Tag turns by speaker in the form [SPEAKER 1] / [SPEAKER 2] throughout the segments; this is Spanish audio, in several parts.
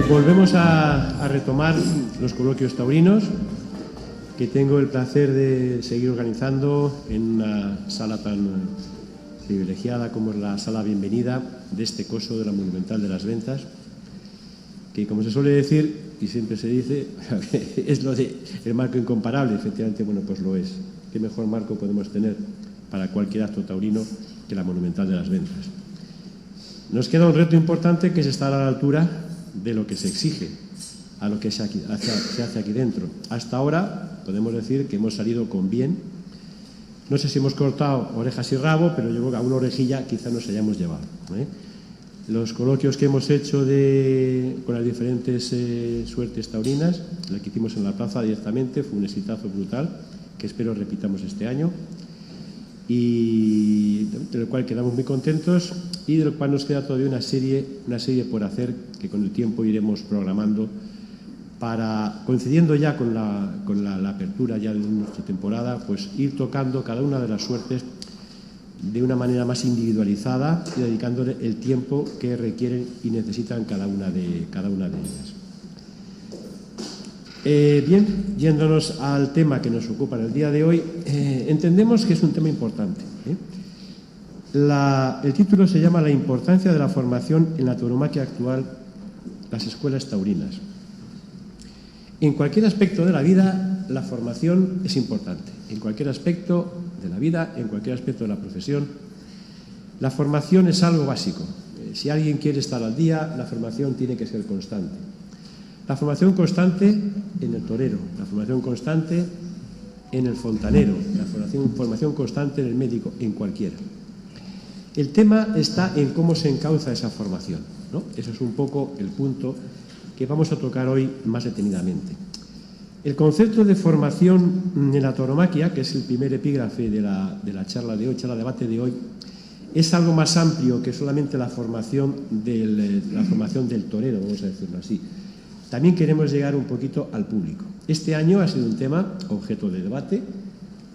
[SPEAKER 1] Volvemos a retomar los coloquios taurinos que tengo el placer de seguir organizando en una sala tan privilegiada como es la Sala Bienvenida de este coso de la Monumental de las Ventas, que, como se suele decir y siempre se dice, es lo de el marco incomparable. Efectivamente, bueno, pues lo es. ¿Qué mejor marco podemos tener para cualquier acto taurino que la Monumental de las Ventas? Nos queda un reto importante, que es estar a la altura de lo que se exige, a lo que se hace aquí dentro. Hasta ahora podemos decir que hemos salido con bien. No sé si hemos cortado orejas y rabo, pero yo creo que a una orejilla quizá nos hayamos llevado, Los coloquios que hemos hecho con las diferentes suertes taurinas, la que hicimos en la plaza directamente, fue un exitazo brutal, que espero repitamos este año, y del cual quedamos muy contentos, y del cual nos queda todavía una serie por hacer, que con el tiempo iremos programando para, coincidiendo ya con la apertura ya de nuestra temporada, pues ir tocando cada una de las suertes de una manera más individualizada y dedicándole el tiempo que requieren y necesitan cada una de ellas. Bien, yéndonos al tema que nos ocupa en el día de hoy, entendemos que es un tema importante. El título se llama La importancia de la formación en la tauromaquia actual, las escuelas taurinas. En cualquier aspecto de la vida, la formación es importante. En cualquier aspecto de la vida, en cualquier aspecto de la profesión, la formación es algo básico. Si alguien quiere estar al día, la formación tiene que ser constante. La formación constante en el torero, la formación constante en el fontanero, la formación constante en el médico, en cualquiera. El tema está en cómo se encauza esa formación, ¿no? Eso es un poco el punto que vamos a tocar hoy más detenidamente. El concepto de formación en la tauromaquia, que es el primer epígrafe de la charla de hoy, debate de hoy, es algo más amplio que solamente la formación del torero, vamos a decirlo así. También queremos llegar un poquito al público. Este año ha sido un tema objeto de debate,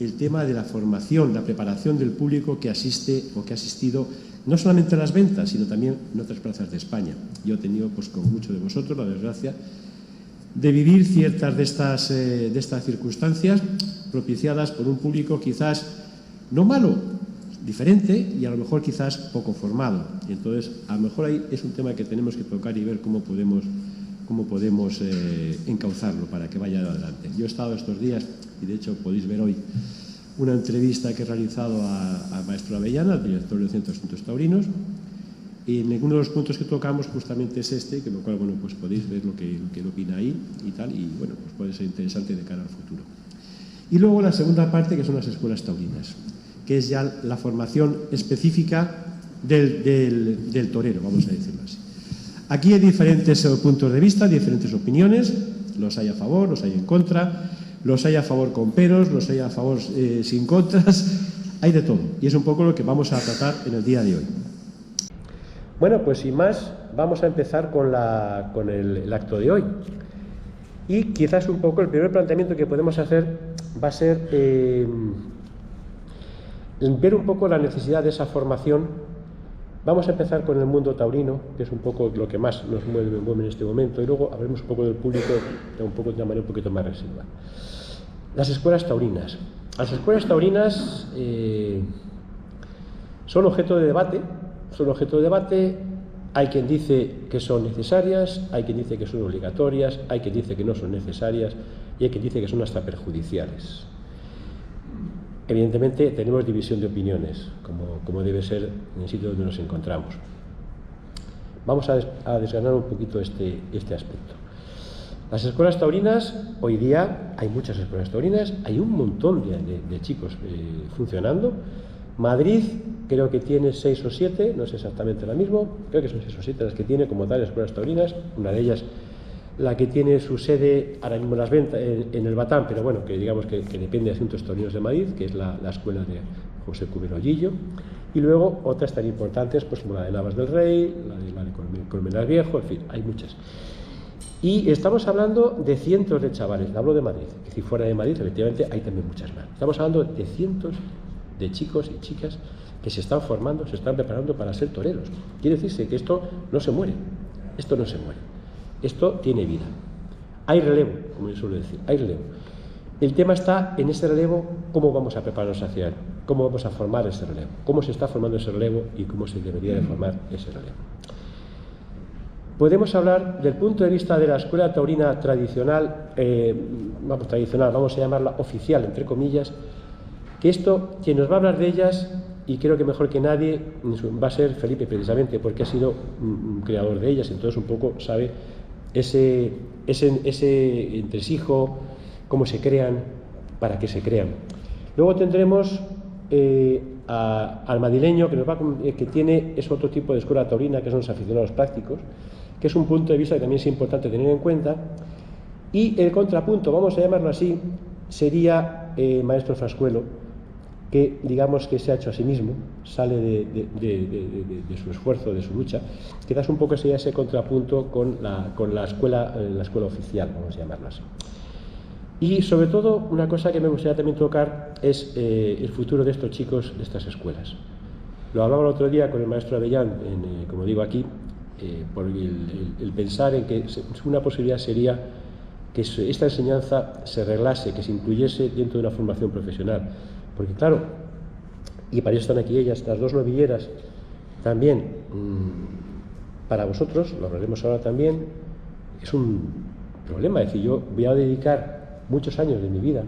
[SPEAKER 1] el tema de la formación, la preparación del público que asiste o que ha asistido no solamente a las ventas, sino también en otras plazas de España. Yo he tenido, pues, con muchos de vosotros, la desgracia de vivir ciertas de estas circunstancias propiciadas por un público quizás no malo, diferente y a lo mejor quizás poco formado. Y entonces, a lo mejor ahí es un tema que tenemos que tocar y ver cómo podemos encauzarlo para que vaya adelante. Yo he estado estos días, y de hecho podéis ver hoy una entrevista que he realizado al maestro Avellana, al director del Centro de Asuntos Taurinos, y en alguno de los puntos que tocamos justamente es este, que lo cual, bueno, pues podéis ver lo que opina ahí y tal, y bueno, pues puede ser interesante de cara al futuro. Y luego la segunda parte, que son las escuelas taurinas, que es ya la formación específica del torero, vamos a decirlo así. Aquí hay diferentes puntos de vista, diferentes opiniones, los hay a favor, los hay en contra, los hay a favor con peros, los hay a favor sin contras, hay de todo. Y es un poco lo que vamos a tratar en el día de hoy. Bueno, pues sin más, vamos a empezar con el acto de hoy. Y quizás un poco el primer planteamiento que podemos hacer va a ser ver un poco la necesidad de esa formación. Vamos a empezar con el mundo taurino, que es un poco lo que más nos mueve en este momento, y luego hablaremos un poco del público de una manera un poquito más residual. Las escuelas taurinas. Las escuelas taurinas son objeto de debate. Hay quien dice que son necesarias, hay quien dice que son obligatorias, hay quien dice que no son necesarias y hay quien dice que son hasta perjudiciales. Evidentemente tenemos división de opiniones, como debe ser en el sitio donde nos encontramos. Vamos a desgranar un poquito este aspecto. Las escuelas taurinas, hoy día hay muchas escuelas taurinas, hay un montón de chicos funcionando. Madrid creo que tiene 6 o 7, no sé exactamente la misma, creo que son 6 o 7 las que tiene como tal escuelas taurinas, una de ellas la que tiene su sede ahora mismo en las ventas, en el Batán, pero bueno, que digamos que depende de Asuntos Taurinos de Madrid, que es la escuela de José Cubero Lillo, y luego otras tan importantes, pues como la de Navas del Rey, la de Colmenar Viejo, en fin, hay muchas. Y estamos hablando de cientos de chavales, hablo de Madrid, que si fuera de Madrid, efectivamente, hay también muchas más. Estamos hablando de cientos de chicos y chicas que se están formando, se están preparando para ser toreros. Quiere decirse que esto no se muere, Esto tiene vida. Hay relevo, como yo suelo decir, hay relevo. El tema está en ese relevo, cómo vamos a prepararnos hacia él, cómo vamos a formar ese relevo, cómo se está formando ese relevo y cómo se debería de formar ese relevo. Podemos hablar del punto de vista de la escuela taurina tradicional, vamos a llamarla oficial, entre comillas, que esto, quien nos va a hablar de ellas, y creo que mejor que nadie, va a ser Felipe precisamente, porque ha sido un creador de ellas, entonces un poco sabe ese entresijo, cómo se crean, para qué se crean. Luego tendremos al madrileño, que tiene otro tipo de escuela taurina, que son los aficionados prácticos, que es un punto de vista que también es importante tener en cuenta. Y el contrapunto, vamos a llamarlo así, sería Maestro Frascuelo, que digamos que se ha hecho a sí mismo, sale de su esfuerzo, de su lucha. Quizás un poco sería ese contrapunto con la escuela oficial, vamos a llamarlo así. Y sobre todo, una cosa que me gustaría también tocar es el futuro de estos chicos, de estas escuelas. Lo hablaba el otro día con el maestro Avellán, como digo aquí, por el pensar en que una posibilidad sería que esta enseñanza se reglase, que se incluyese dentro de una formación profesional. Porque claro, y para eso están aquí ellas, las dos novilleras, también, para vosotros, lo hablaremos ahora también, es un problema. Es decir, yo voy a dedicar muchos años de mi vida,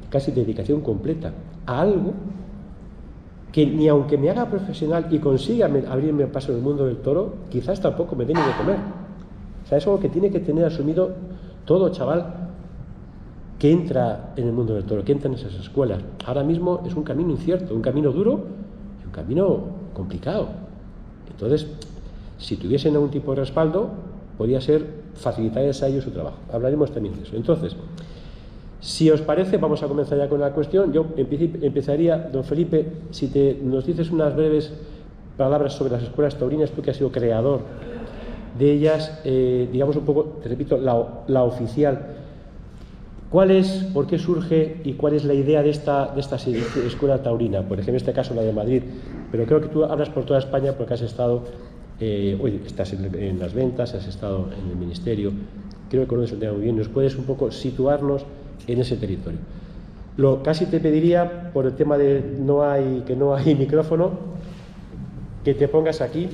[SPEAKER 1] casi dedicación completa, a algo que ni aunque me haga profesional y consiga abrirme paso en el mundo del toro, quizás tampoco me dé ni de comer. O sea, es algo que tiene que tener asumido todo chaval que entra en el mundo del toro, que entra en esas escuelas. Ahora mismo es un camino incierto, un camino duro y un camino complicado. Entonces, si tuviesen algún tipo de respaldo, podría ser facilitarles a ellos su trabajo. Hablaremos también de eso. Entonces, si os parece, vamos a comenzar ya con la cuestión. Yo empezaría, don Felipe, si nos dices unas breves palabras sobre las escuelas taurinas, tú que has sido creador de ellas, digamos un poco, te repito, la oficial. ¿Cuál es, por qué surge y cuál es la idea de esta escuela taurina? Por ejemplo, en este caso la de Madrid, pero creo que tú hablas por toda España porque has estado, estás en las ventas, has estado en el ministerio, creo que conoces el tema muy bien. ¿Nos puedes un poco situarnos en ese territorio? Casi te pediría, por el tema de que no hay micrófono, que te pongas aquí.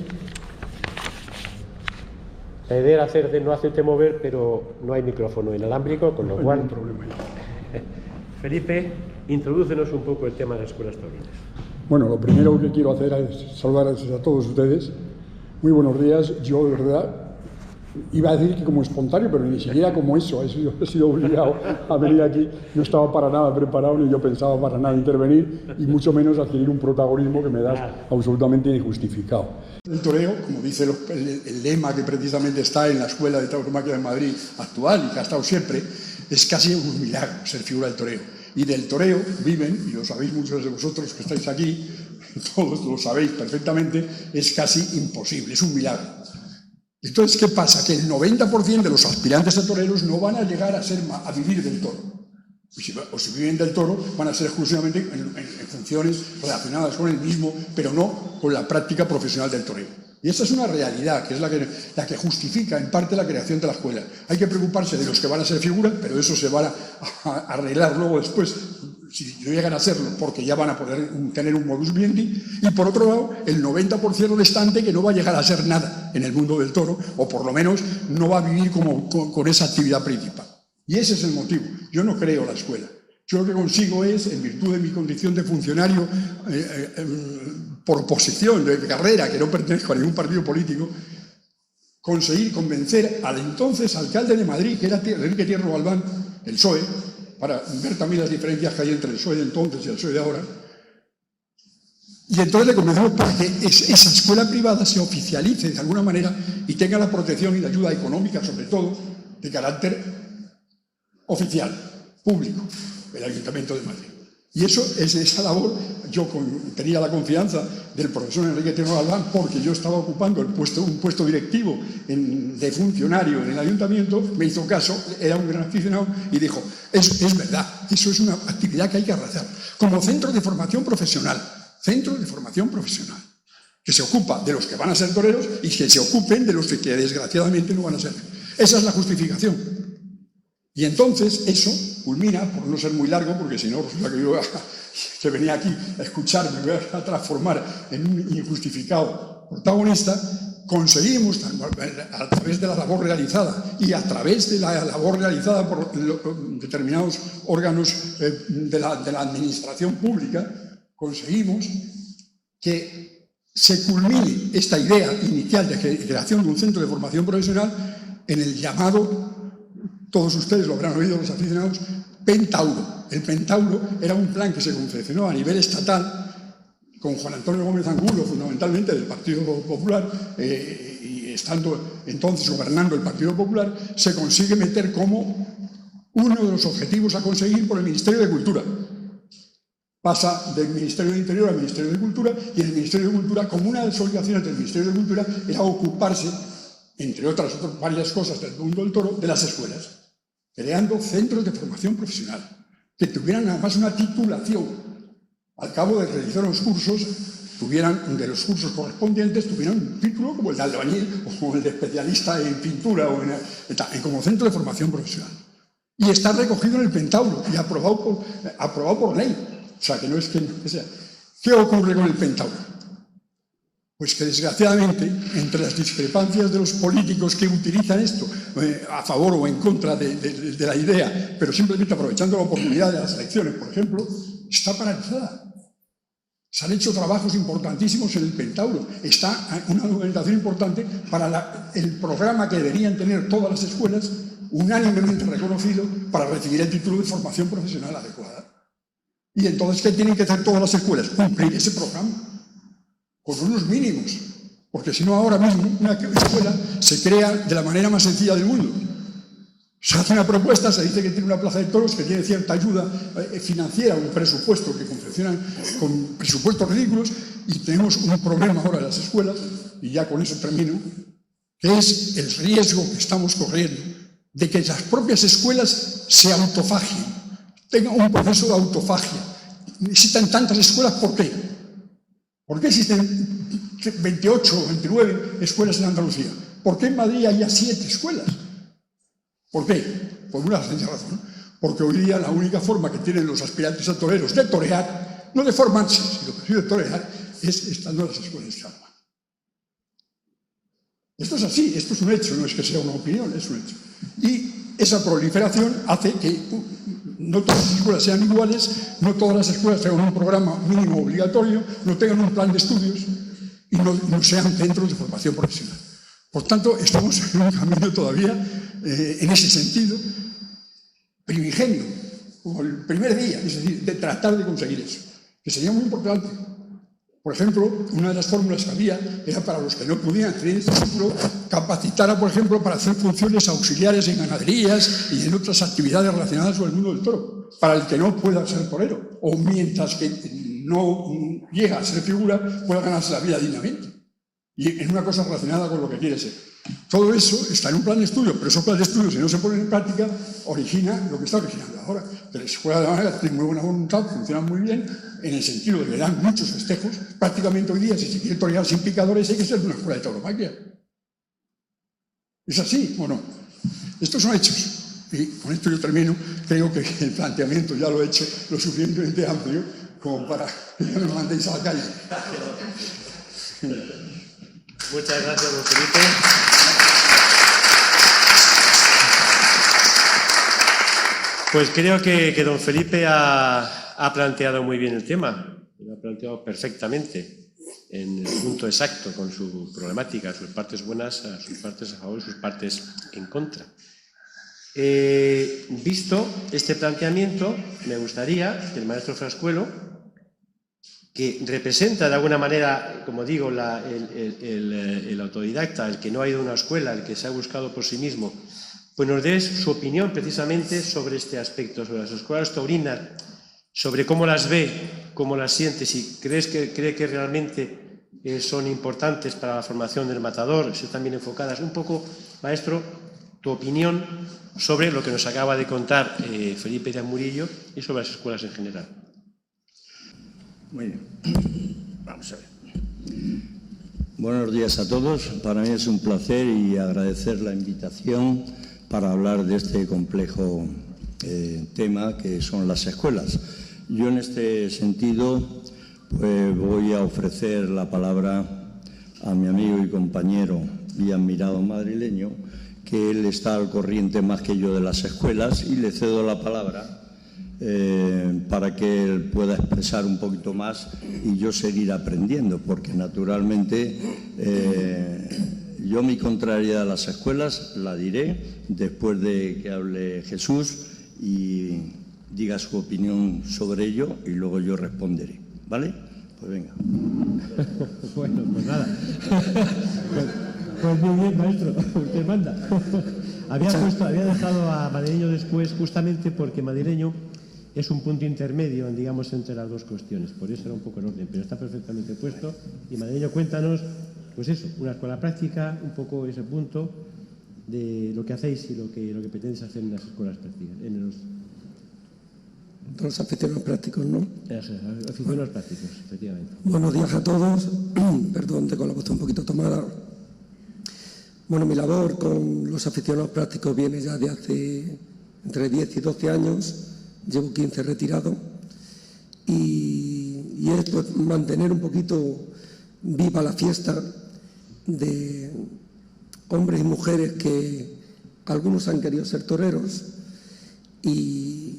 [SPEAKER 1] La idea era no hacerte mover, pero no hay micrófono inalámbrico, con lo cual... No hay problema. Felipe, introdúcenos un poco el tema de las escuelas taurinas.
[SPEAKER 2] Bueno, lo primero que quiero hacer es saludar a todos ustedes. Muy buenos días. Yo, de verdad, iba a decir que como espontáneo, pero ni siquiera como eso. He sido obligado a venir aquí. No estaba para nada preparado, ni yo pensaba para nada intervenir, y mucho menos adquirir un protagonismo que me da absolutamente injustificado. El toreo, como dice el lema que precisamente está en la Escuela de Tauromaquia de Madrid actual y que ha estado siempre, es casi un milagro ser figura del toreo. Y del toreo viven, y lo sabéis muchos de vosotros que estáis aquí, todos lo sabéis perfectamente, es casi imposible, es un milagro. Entonces, ¿qué pasa? Que el 90% de los aspirantes a toreros no van a llegar a vivir del toro. O si viven del toro, van a ser exclusivamente en funciones relacionadas con el mismo, pero no con la práctica profesional del toreo. Y esa es una realidad, que es la que justifica en parte la creación de la escuela. Hay que preocuparse de los que van a ser figuras, pero eso se va a arreglar luego después, si no llegan a serlo, porque ya van a poder tener un modus vivendi. Y por otro lado, el 90% restante que no va a llegar a ser nada en el mundo del toro, o por lo menos no va a vivir con esa actividad principal. Y ese es el motivo. Yo no creo la escuela. Yo lo que consigo es, en virtud de mi condición de funcionario por oposición, de carrera, que no pertenezco a ningún partido político, conseguir convencer al entonces alcalde de Madrid, que era Enrique Tierno Galván, el PSOE, para ver también las diferencias que hay entre el PSOE de entonces y el PSOE de ahora. Y entonces le convencemos para que esa escuela privada se oficialice de alguna manera y tenga la protección y la ayuda económica, sobre todo, de carácter oficial, público, el Ayuntamiento de Madrid. Y esa labor, yo tenía la confianza del profesor Enrique Tierno Galván, porque yo estaba ocupando un puesto directivo de funcionario en el Ayuntamiento, me hizo caso, era un gran aficionado, y dijo, es verdad, eso es una actividad que hay que hacer, como centro de formación profesional, que se ocupa de los que van a ser toreros y que se ocupen de los que desgraciadamente no van a ser. Esa es la justificación. Y entonces eso culmina, por no ser muy largo, porque si no resulta que yo que venía aquí a escuchar me voy a transformar en un injustificado protagonista, conseguimos, a través de la labor realizada y a través de la labor realizada por determinados órganos de la administración pública, conseguimos que se culmine esta idea inicial de creación de un centro de formación profesional en el llamado, todos ustedes lo habrán oído los aficionados, Pentauro. El Pentauro era un plan que se confeccionó a nivel estatal con Juan Antonio Gómez Angulo, fundamentalmente del Partido Popular, y estando entonces gobernando el Partido Popular, se consigue meter como uno de los objetivos a conseguir por el Ministerio de Cultura. Pasa del Ministerio de Interior al Ministerio de Cultura, y el Ministerio de Cultura, como una de las obligaciones del Ministerio de Cultura, era ocuparse, entre otras varias cosas del mundo del toro, de las escuelas, creando centros de formación profesional, que tuvieran además una titulación. Al cabo de realizar los cursos, de los cursos correspondientes, tuvieran un título como el de albañil o como el de especialista en pintura o como centro de formación profesional. Y está recogido en el Pentauro y aprobado por ley. O sea, que no es que sea. ¿Qué ocurre con el Pentauro? Pues que desgraciadamente, entre las discrepancias de los políticos que utilizan esto a favor o en contra de la idea, pero simplemente aprovechando la oportunidad de las elecciones, por ejemplo, está paralizada. Se han hecho trabajos importantísimos en el Pentauro. Está una documentación importante para el programa que deberían tener todas las escuelas, unánimemente reconocido, para recibir el título de formación profesional adecuada. Y entonces, ¿qué tienen que hacer todas las escuelas? Cumplir ese programa, con unos mínimos. Porque si no, ahora mismo una escuela se crea de la manera más sencilla del mundo. Se hace una propuesta, se dice que tiene una plaza de toros, que tiene cierta ayuda financiera, un presupuesto que confeccionan con presupuestos ridículos, y tenemos un problema ahora en las escuelas, y ya con eso termino, que es el riesgo que estamos corriendo de que las propias escuelas se autofagien, tengan un proceso de autofagia. Existen tantas escuelas, ¿por qué? ¿Por qué existen 28 o 29 escuelas en Andalucía? ¿Por qué en Madrid hay ya 7 escuelas? ¿Por qué? Por una sencilla razón. Porque hoy día la única forma que tienen los aspirantes a toreros de torear, no de formarse, sino de torear, es estando en las escuelas de armas. Esto es así, esto es un hecho, no es que sea una opinión, es un hecho. Y esa proliferación hace que no todas las escuelas sean iguales, no todas las escuelas tengan un programa mínimo obligatorio, no tengan un plan de estudios y no sean centros de formación profesional. Por tanto, estamos en un camino todavía, en ese sentido, primigenio, como el primer día, es decir, de tratar de conseguir eso, que sería muy importante. Por ejemplo, una de las fórmulas que había era para los que no pudieran tener este título, capacitar, por ejemplo, para hacer funciones auxiliares en ganaderías y en otras actividades relacionadas con el mundo del toro, para el que no pueda ser torero, o mientras que no llega a ser figura, pueda ganarse la vida dignamente. Y en una cosa relacionada con lo que quiere ser. Todo eso está en un plan de estudio, pero esos planes de estudio, si no se ponen en práctica, origina lo que está originando ahora. Que las escuelas de manera tienen muy buena voluntad, funcionan muy bien, en el sentido de que dan muchos festejos. Prácticamente hoy día, si se quiere torear sin picadores, hay que ser de una escuela de tauromaquia. ¿Es así o no? Estos son hechos. Y con esto yo termino. Creo que el planteamiento ya lo he hecho lo suficientemente amplio como para que ya me mandéis a la calle.
[SPEAKER 1] Muchas gracias, don Felipe. Pues creo que don Felipe ha planteado muy bien el tema, lo ha planteado perfectamente, en el punto exacto, con su problemática, sus partes buenas, sus partes a favor y sus partes en contra. Visto este planteamiento, me gustaría que el maestro Frascuelo, que representa de alguna manera, como digo, el autodidacta, el que no ha ido a una escuela, el que se ha buscado por sí mismo, pues nos dé su opinión precisamente sobre este aspecto, sobre las escuelas taurinas, sobre cómo las ve, cómo las siente, si cree que realmente son importantes para la formación del matador, si están bien enfocadas. Un poco, maestro, tu opinión sobre lo que nos acaba de contar Felipe de Murillo y sobre las escuelas en general.
[SPEAKER 3] Muy bien, vamos a ver. Buenos días a todos. Para mí es un placer y agradecer la invitación para hablar de este complejo tema que son las escuelas. Yo en este sentido pues voy a ofrecer la palabra a mi amigo y compañero y admirado madrileño, que él está al corriente más que yo de las escuelas, y le cedo la palabra para que él pueda expresar un poquito más y yo seguir aprendiendo, porque naturalmente yo mi contrariedad a las escuelas la diré después de que hable Jesús y diga su opinión sobre ello, y luego yo responderé, ¿vale? Pues venga.
[SPEAKER 1] Bueno, pues nada. Pues muy bien, maestro, usted manda. Había dejado a Madrileño después justamente porque Madrileño es un punto intermedio, digamos, entre las dos cuestiones. Por eso era un poco el orden, pero está perfectamente puesto. Y Madrileño, cuéntanos, pues eso, una escuela práctica, un poco ese punto de lo que hacéis y lo que pretendéis hacer en las escuelas prácticas, en
[SPEAKER 4] los aficionados prácticos, ¿no?
[SPEAKER 1] Aficionados prácticos, efectivamente.
[SPEAKER 4] Buenos días a todos. Perdón, tengo la voz un poquito tomada. Bueno, mi labor con los aficionados prácticos viene ya de hace entre 10 y 12 años. Llevo 15 retirado. Y es pues mantener un poquito viva la fiesta de hombres y mujeres que algunos han querido ser toreros y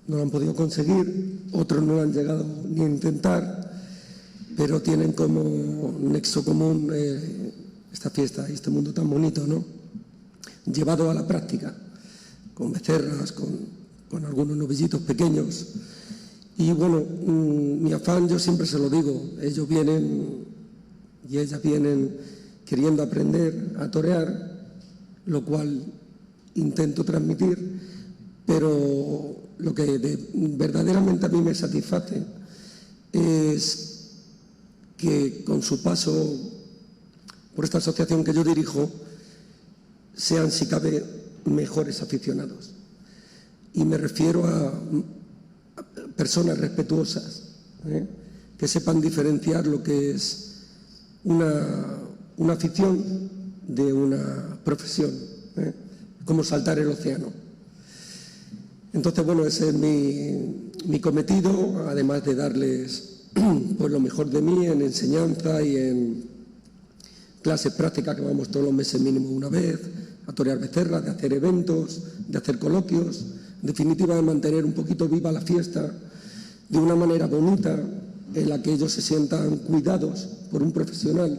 [SPEAKER 4] no lo han podido conseguir, otros no lo han llegado ni a intentar, pero tienen como nexo común esta fiesta y este mundo tan bonito, ¿no? Llevado a la práctica, con becerras, con algunos novillitos pequeños. Y bueno, mi afán, yo siempre se lo digo, ellos vienen y ellas vienen queriendo aprender a torear, lo cual intento transmitir, pero lo que verdaderamente a mí me satisface es que con su paso por esta asociación que yo dirijo sean, si cabe, mejores aficionados. Y me refiero a personas respetuosas, que sepan diferenciar lo que es una afición de una profesión, como saltar el océano. Entonces, bueno, ese es mi cometido, además de darles pues lo mejor de mí en enseñanza y en clases prácticas, que vamos todos los meses mínimo una vez, a torear becerras, de hacer eventos, de hacer coloquios, en definitiva de mantener un poquito viva la fiesta de una manera bonita, en la que ellos se sientan cuidados por un profesional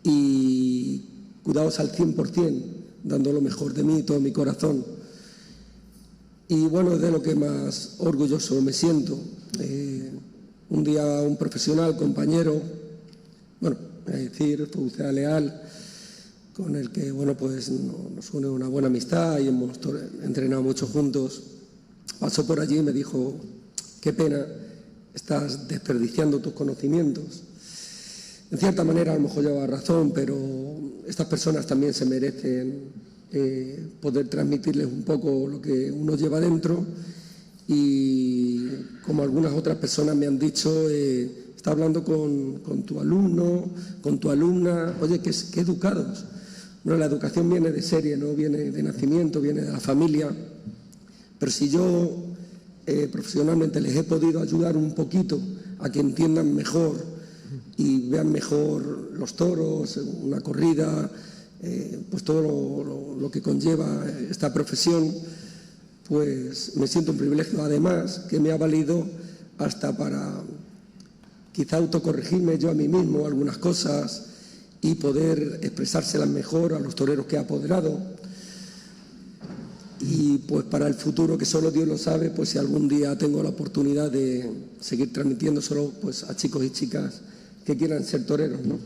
[SPEAKER 4] y cuidados al 100%, dando lo mejor de mí, todo mi corazón. Y bueno, de lo que más orgulloso me siento. Un día un profesional, compañero, bueno, es decir, Faucea Leal, con el que, bueno, pues nos une una buena amistad y hemos entrenado mucho juntos, pasó por allí y me dijo: qué pena, estás desperdiciando tus conocimientos. En cierta manera a lo mejor lleva razón, pero estas personas también se merecen poder transmitirles un poco lo que uno lleva dentro. Y como algunas otras personas me han dicho, está hablando con tu alumno, con tu alumna, oye, qué educados. Bueno, la educación viene de serie, no viene de nacimiento, viene de la familia, pero si yo profesionalmente les he podido ayudar un poquito a que entiendan mejor y vean mejor los toros, una corrida, pues todo lo que conlleva esta profesión, pues me siento un privilegio, además que me ha valido hasta para quizá autocorregirme yo a mí mismo algunas cosas y poder expresárselas mejor a los toreros que he apoderado. Y pues para el futuro, que solo Dios lo sabe, pues si algún día tengo la oportunidad de seguir transmitiéndoselo pues a chicos y chicas que quieran ser toreros, ¿no?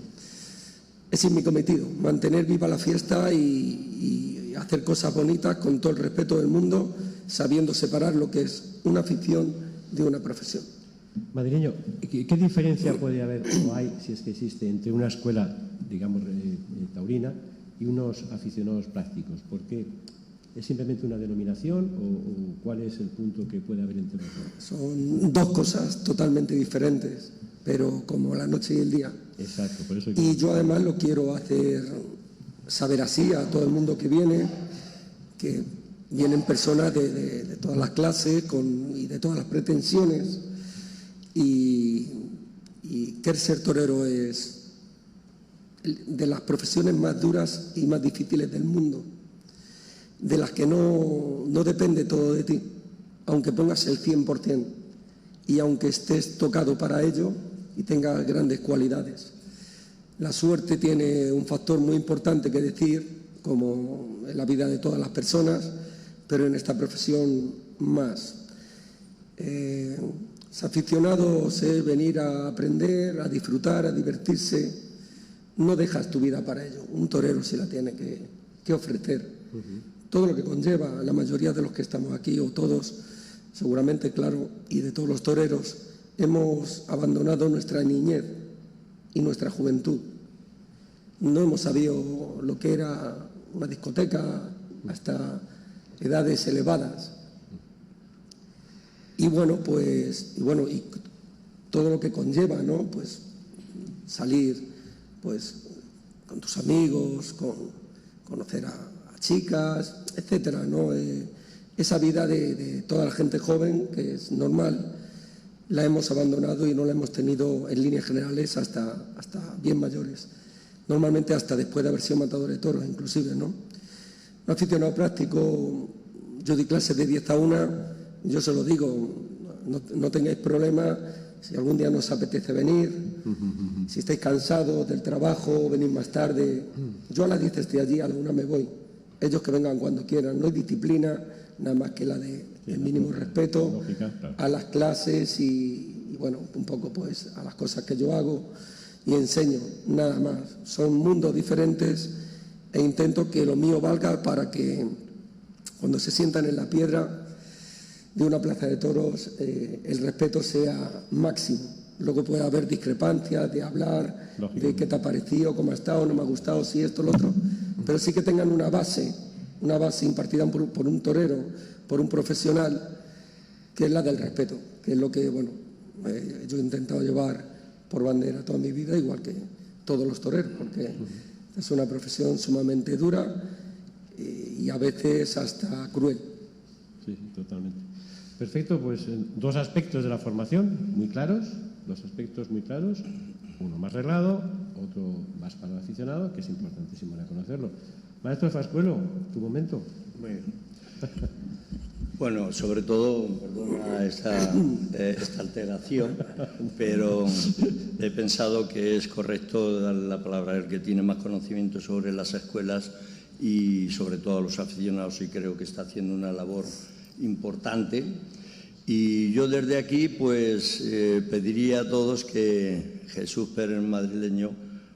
[SPEAKER 4] Ese es mi cometido, mantener viva la fiesta y hacer cosas bonitas con todo el respeto del mundo, sabiendo separar lo que es una afición de una profesión.
[SPEAKER 1] Madrileño, ¿qué diferencia puede haber, o hay, si es que existe, entre una escuela, digamos, taurina y unos aficionados prácticos? ¿Por qué? ¿Es simplemente una denominación o cuál es el punto que puede haber entre los dos?
[SPEAKER 4] Son dos cosas totalmente diferentes. pero como la noche y el día.
[SPEAKER 1] Exacto, por eso.
[SPEAKER 4] Y yo además lo quiero hacer saber así a todo el mundo que vienen personas de todas las clases y de todas las pretensiones, y que el ser torero es de las profesiones más duras y más difíciles del mundo, de las que no depende todo de ti, aunque pongas el 100% y aunque estés tocado para ello y tengas grandes cualidades. La suerte tiene un factor muy importante que decir, como en la vida de todas las personas, pero en esta profesión más. Los aficionados es venir a aprender, a disfrutar, a divertirse. No dejas tu vida para ello. Un torero se la tiene que ofrecer. Todo lo que conlleva, la mayoría de los que estamos aquí, o todos, seguramente, claro, y de todos los toreros, hemos abandonado nuestra niñez y nuestra juventud. No hemos sabido lo que era una discoteca hasta edades elevadas. Y todo lo que conlleva, ¿no? Pues salir con tus amigos, conocer a chicas, etcétera, ¿no? Esa vida de toda la gente joven, que es normal, la hemos abandonado y no la hemos tenido en líneas generales hasta bien mayores. Normalmente hasta después de haber sido matador de toros, inclusive, ¿no? Un aficionado práctico, yo di clases de 10 a 1, yo se lo digo, no tengáis problema si algún día nos apetece venir, si estáis cansados del trabajo, venid más tarde. Yo a las 10 estoy allí, a la 1 me voy. Ellos que vengan cuando quieran. No hay disciplina, nada más que la del mínimo respeto a las clases y un poco pues a las cosas que yo hago y enseño, nada más. Son mundos diferentes e intento que lo mío valga para que cuando se sientan en la piedra de una plaza de toros el respeto sea máximo. Luego puede haber discrepancias de hablar, de qué te ha parecido, cómo ha estado, no me ha gustado, si esto, lo otro, pero sí que tengan una base impartida por un torero, por un profesional, que es la del respeto, que es lo que yo he intentado llevar por bandera toda mi vida, igual que todos los toreros, porque es una profesión sumamente dura y a veces hasta cruel.
[SPEAKER 1] Sí, totalmente. Perfecto, pues dos aspectos de la formación muy claros, uno más reglado, otro más para el aficionado, que es importantísimo reconocerlo. Maestro Fascuelo, tu momento.
[SPEAKER 3] Muy bien. Bueno, sobre todo, perdona esta alteración, pero he pensado que es correcto dar la palabra al que tiene más conocimiento sobre las escuelas y sobre todo a los aficionados, y creo que está haciendo una labor importante. Y yo desde aquí pues pediría a todos que Jesús Pérez Madrileño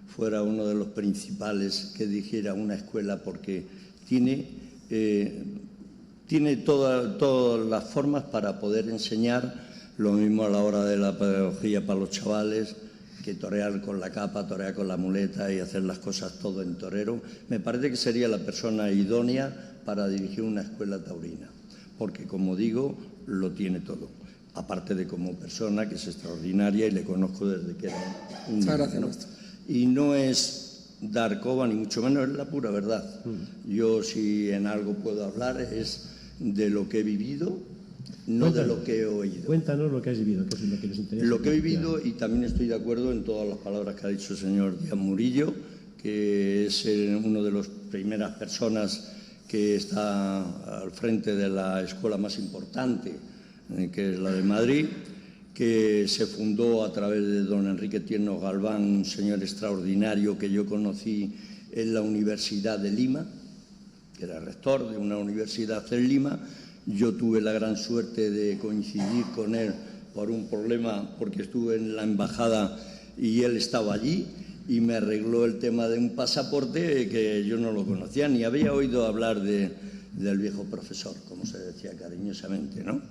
[SPEAKER 3] fuera uno de los principales que dirigiera una escuela, porque tiene todas las formas para poder enseñar. Lo mismo a la hora de la pedagogía para los chavales, que torear con la capa, torear con la muleta y hacer las cosas todo en torero. Me parece que sería la persona idónea para dirigir una escuela taurina, porque, como digo, lo tiene todo. Aparte de como persona, que es extraordinaria y le conozco desde que era un niño.
[SPEAKER 4] Muchas gracias, maestro.
[SPEAKER 3] Y no es dar coba, ni mucho menos, es la pura verdad. Yo, si en algo puedo hablar, es de lo que he vivido, no de lo que he oído.
[SPEAKER 1] Cuéntanos lo que has vivido, que es lo que nos interesa.
[SPEAKER 3] Lo que he vivido, y también estoy de acuerdo en todas las palabras que ha dicho el señor Díaz Murillo, que es una de las primeras personas que está al frente de la escuela más importante, que es la de Madrid, que se fundó a través de don Enrique Tierno Galván, un señor extraordinario que yo conocí en la Universidad de Lima, que era rector de una universidad en Lima. Yo tuve la gran suerte de coincidir con él por un problema, porque estuve en la embajada y él estaba allí, y me arregló el tema de un pasaporte que yo no lo conocía, ni había oído hablar del viejo profesor, como se decía cariñosamente, ¿no?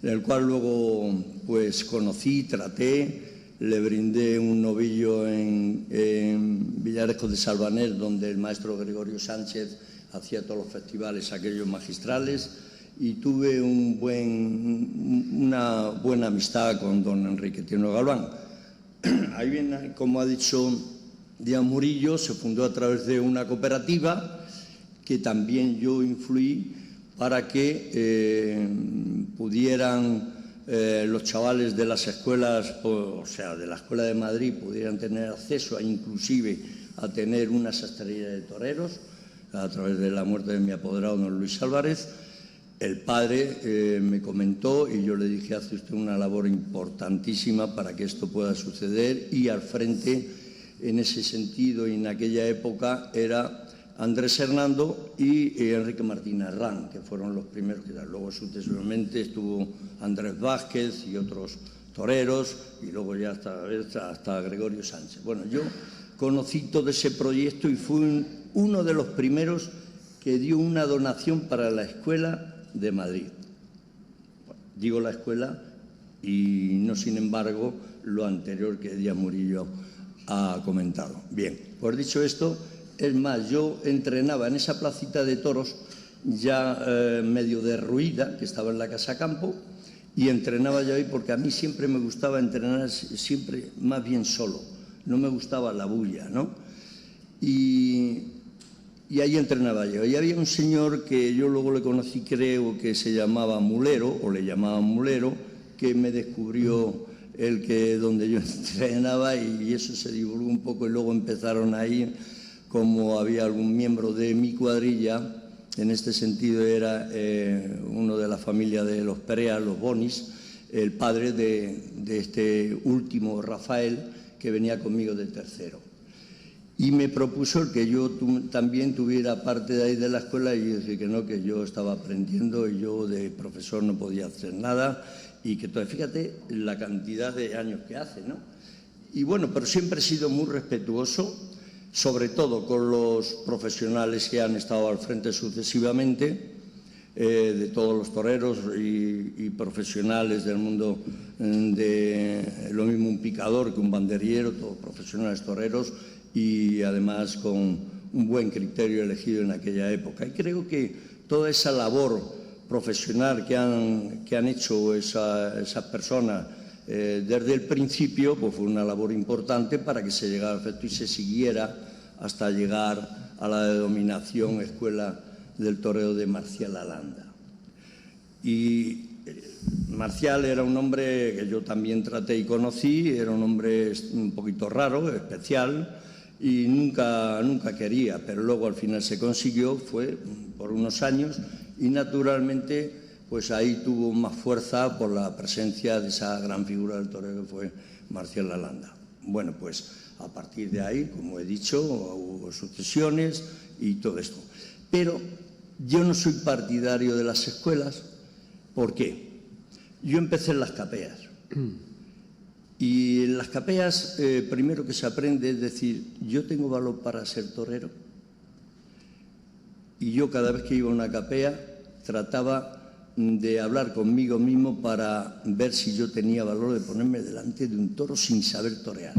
[SPEAKER 3] El cual luego pues conocí, traté, le brindé un novillo en Villarejo de Salvanés, donde el maestro Gregorio Sánchez hacía todos los festivales aquellos magistrales, y tuve una buena amistad con don Enrique Tierno Galván. ahí viene, como ha dicho Díaz Murillo, se fundó a través de una cooperativa que también yo influí para que pudieran los chavales de las escuelas, o sea, de la Escuela de Madrid, pudieran tener acceso inclusive a tener una sastrería de toreros a través de la muerte de mi apoderado, don Luis Álvarez. El padre me comentó y yo le dije: hace usted una labor importantísima para que esto pueda suceder, y al frente, en ese sentido y en aquella época, era Andrés Hernando y Enrique Martín Arrán, que fueron los primeros que luego sucesivamente estuvo Andrés Vázquez y otros toreros, y luego ya hasta Gregorio Sánchez. Bueno, yo conocí todo ese proyecto y fui uno de los primeros que dio una donación para la Escuela de Madrid. Digo la escuela y no, sin embargo, lo anterior que Díaz Murillo ha comentado. Bien, pues dicho esto, es más, yo entrenaba en esa placita de toros ya medio derruida, que estaba en la Casa Campo, y entrenaba yo ahí porque a mí siempre me gustaba entrenar, siempre más bien solo, no me gustaba la bulla, ¿no? Y ahí entrenaba yo. Y había un señor que yo luego le conocí, creo que se llamaba Mulero, o le llamaban Mulero, que me descubrió donde yo entrenaba, y eso se divulgó un poco, y luego empezaron ahí, como había algún miembro de mi cuadrilla, en este sentido era uno de la familia de los Perea, los Bonis, el padre de este último, Rafael, que venía conmigo de tercero. Y me propuso el que yo también tuviera parte de ahí de la escuela, y yo dije que no, que yo estaba aprendiendo y yo de profesor no podía hacer nada, y que fíjate la cantidad de años que hace, ¿no? Y bueno, pero siempre he sido muy respetuoso, sobre todo con los profesionales que han estado al frente sucesivamente, de todos los toreros y profesionales del mundo, de lo mismo un picador que un banderillero, todos profesionales toreros, y además con un buen criterio elegido en aquella época. Y creo que toda esa labor profesional que han hecho esas personas desde el principio, pues fue una labor importante para que se llegara al efecto y se siguiera hasta llegar a la denominación Escuela del Toreo de Marcial Alanda. Y Marcial era un hombre que yo también traté y conocí, era un hombre un poquito raro, especial, y nunca quería, pero luego al final se consiguió, fue por unos años, y naturalmente pues ahí tuvo más fuerza por la presencia de esa gran figura del torero que fue Marcial Alanda. Bueno, pues a partir de ahí, como he dicho, hubo sucesiones y todo esto. Pero yo no soy partidario de las escuelas. ¿Por qué? Yo empecé en las capeas. Y en las capeas, primero que se aprende es decir, yo tengo valor para ser torero. Y yo cada vez que iba a una capea trataba de hablar conmigo mismo para ver si yo tenía valor de ponerme delante de un toro sin saber torear.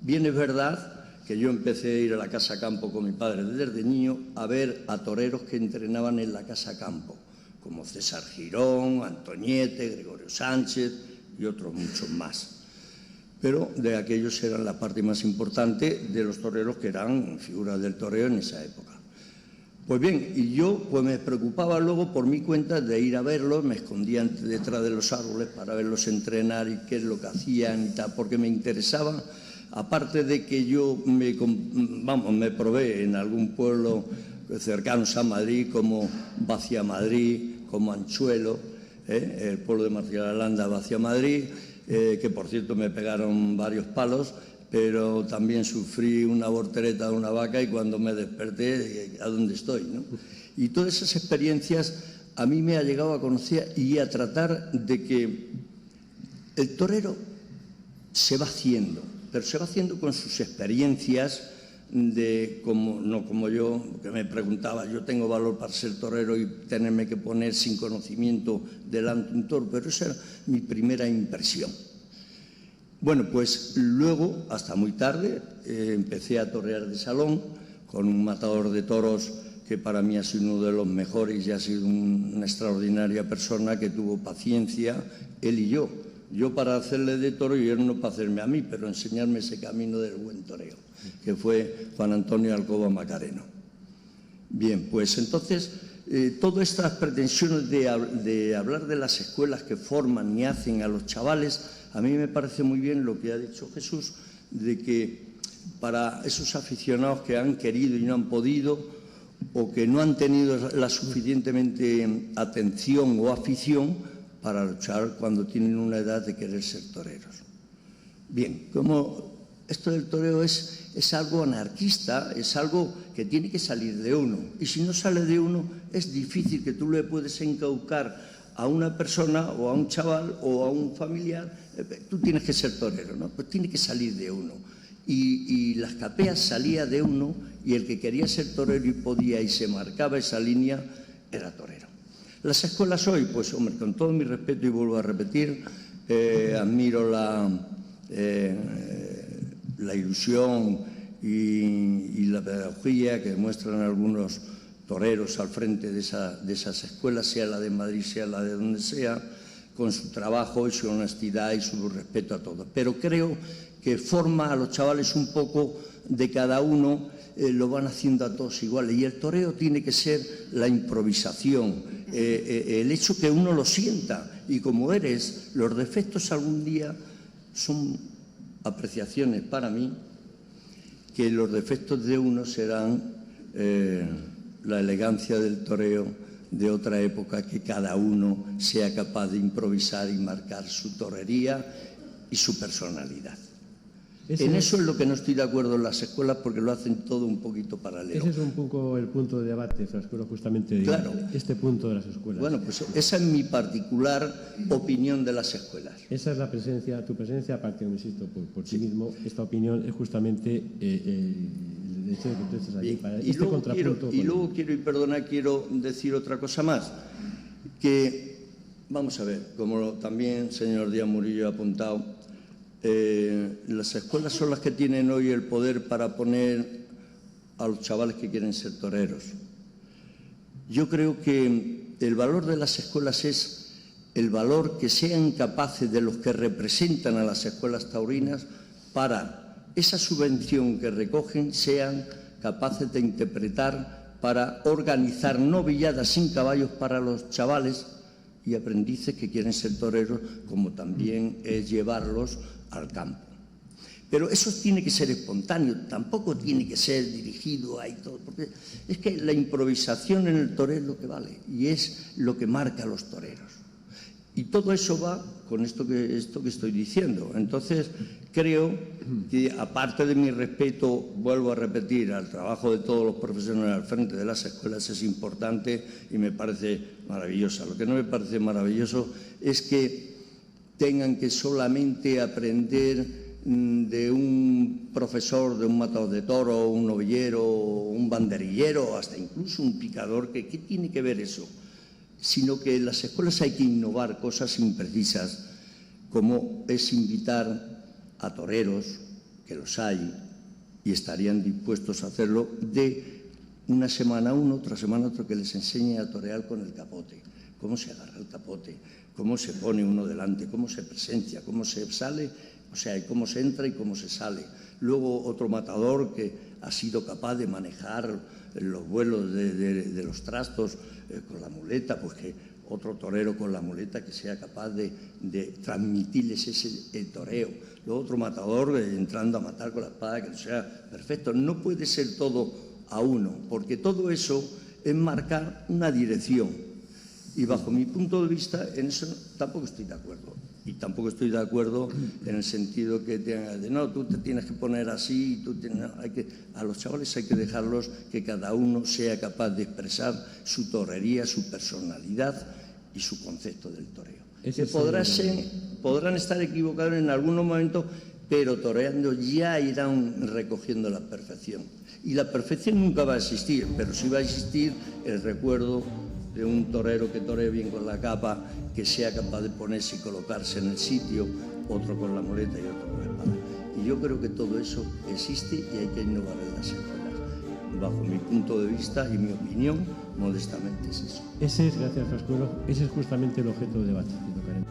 [SPEAKER 3] Bien, es verdad que yo empecé a ir a la Casa Campo con mi padre desde niño a ver a toreros que entrenaban en la Casa Campo, como César Girón, Antoñete, Gregorio Sánchez y otros muchos más. Pero de aquellos eran la parte más importante de los toreros que eran figuras del toreo en esa época. Pues bien, y yo pues me preocupaba luego por mi cuenta de ir a verlos, me escondía detrás de los árboles para verlos entrenar y qué es lo que hacían y tal, porque me interesaba, aparte de que yo me probé en algún pueblo cercanos a Madrid, como Vacia Madrid, como Anchuelo, el pueblo de Marcial Alanda, Vacia Madrid, que por cierto me pegaron varios palos, pero también sufrí una voltereta de una vaca y cuando me desperté, ¿a dónde estoy?, ¿no? Y todas esas experiencias a mí me ha llegado a conocer y a tratar de que el torero se va haciendo, pero se va haciendo con sus experiencias, no como yo, que me preguntaba, yo tengo valor para ser torero y tenerme que poner sin conocimiento delante de un toro, pero esa era mi primera impresión. Bueno, pues luego, hasta muy tarde, empecé a torear de salón con un matador de toros que para mí ha sido uno de los mejores y ha sido una extraordinaria persona que tuvo paciencia, él y yo, Yo para hacerle de toro y él no para hacerme a mí, pero enseñarme ese camino del buen toreo, que fue Juan Antonio Alcoba Macareno. Bien, pues entonces, todas estas pretensiones de hablar de las escuelas que forman y hacen a los chavales, a mí me parece muy bien lo que ha dicho Jesús, de que para esos aficionados que han querido y no han podido, o que no han tenido la suficientemente atención o afición para luchar cuando tienen una edad de querer ser toreros. Bien, como esto del toreo es algo anarquista, es algo que tiene que salir de uno. Y si no sale de uno, es difícil que tú le puedes encaucar a una persona o a un chaval o a un familiar, tú tienes que ser torero, ¿no? Pues tiene que salir de uno. Y las capeas salía de uno, y el que quería ser torero y podía y se marcaba esa línea era torero. Las escuelas hoy, pues hombre, con todo mi respeto y vuelvo a repetir, admiro la ilusión y la pedagogía que muestran algunos toreros al frente de esas escuelas, sea la de Madrid, sea la de donde sea, con su trabajo y su honestidad y su respeto a todos. Pero creo que forma a los chavales un poco de cada uno, lo van haciendo a todos iguales. Y el toreo tiene que ser la improvisación, el hecho que uno lo sienta. Y como eres, los defectos algún día son apreciaciones para mí, que los defectos de uno serán la elegancia del toreo de otra época, que cada uno sea capaz de improvisar y marcar su torería y su personalidad. En eso es lo que no estoy de acuerdo en las escuelas, porque lo hacen todo un poquito paralelo.
[SPEAKER 1] Ese es un poco el punto de debate, Frascuelo, justamente
[SPEAKER 3] claro.
[SPEAKER 1] Este punto de las escuelas.
[SPEAKER 3] Bueno, pues esa es mi particular opinión de las escuelas.
[SPEAKER 1] Esa es la presencia, tu presencia, aparte, insisto, por ti mismo, esta opinión es justamente el hecho de que tú estés allí para este contrapunto.
[SPEAKER 3] Y luego quiero decir otra cosa más, que vamos a ver, como también el señor Díaz Murillo ha apuntado, las escuelas son las que tienen hoy el poder para poner a los chavales que quieren ser toreros. Yo creo que el valor de las escuelas es el valor que sean capaces de los que representan a las escuelas taurinas, para esa subvención que recogen, sean capaces de interpretar para organizar novilladas sin caballos para los chavales y aprendices que quieren ser toreros, como también es llevarlos al campo. Pero eso tiene que ser espontáneo, tampoco tiene que ser dirigido ahí todo, porque es que la improvisación en el toreo es lo que vale y es lo que marca a los toreros. Y todo eso va con esto que estoy diciendo. Entonces, creo que, aparte de mi respeto, vuelvo a repetir, al trabajo de todos los profesionales al frente de las escuelas, es importante y me parece maravillosa. Lo que no me parece maravilloso es que tengan que solamente aprender de un profesor, de un matador de toro, un novillero, un banderillero, hasta incluso un picador. ¿Qué tiene que ver eso? Sino que en las escuelas hay que innovar cosas imprecisas, como es invitar a toreros, que los hay, y estarían dispuestos a hacerlo, de una semana uno, otra semana otro, que les enseñe a torear con el capote. Cómo se agarra el capote, cómo se pone uno delante, cómo se presencia, cómo se sale, o sea, cómo se entra y cómo se sale. Luego otro matador que ha sido capaz de manejar los vuelos de los trastos con la muleta, pues que otro torero con la muleta que sea capaz de transmitirles ese toreo. Luego otro matador entrando a matar con la espada, que no sea perfecto. No puede ser todo a uno, porque todo eso es marcar una dirección. Y bajo mi punto de vista, en eso tampoco estoy de acuerdo. Y tampoco estoy de acuerdo en el sentido que tengan de no, tú te tienes que poner así, a los chavales hay que dejarlos que cada uno sea capaz de expresar su torería, su personalidad y su concepto del toreo. Que podrán estar equivocados en algunos momentos, pero toreando ya irán recogiendo la perfección. Y la perfección nunca va a existir, pero sí va a existir el recuerdo de un torero que toree bien con la capa, que sea capaz de ponerse y colocarse en el sitio, otro con la muleta y otro con la espada. Y yo creo que todo eso existe y hay que innovar en las escuelas. Bajo mi punto de vista y mi opinión, modestamente es eso.
[SPEAKER 1] Gracias Frascuelo, ese es justamente el objeto del debate que tocaremos.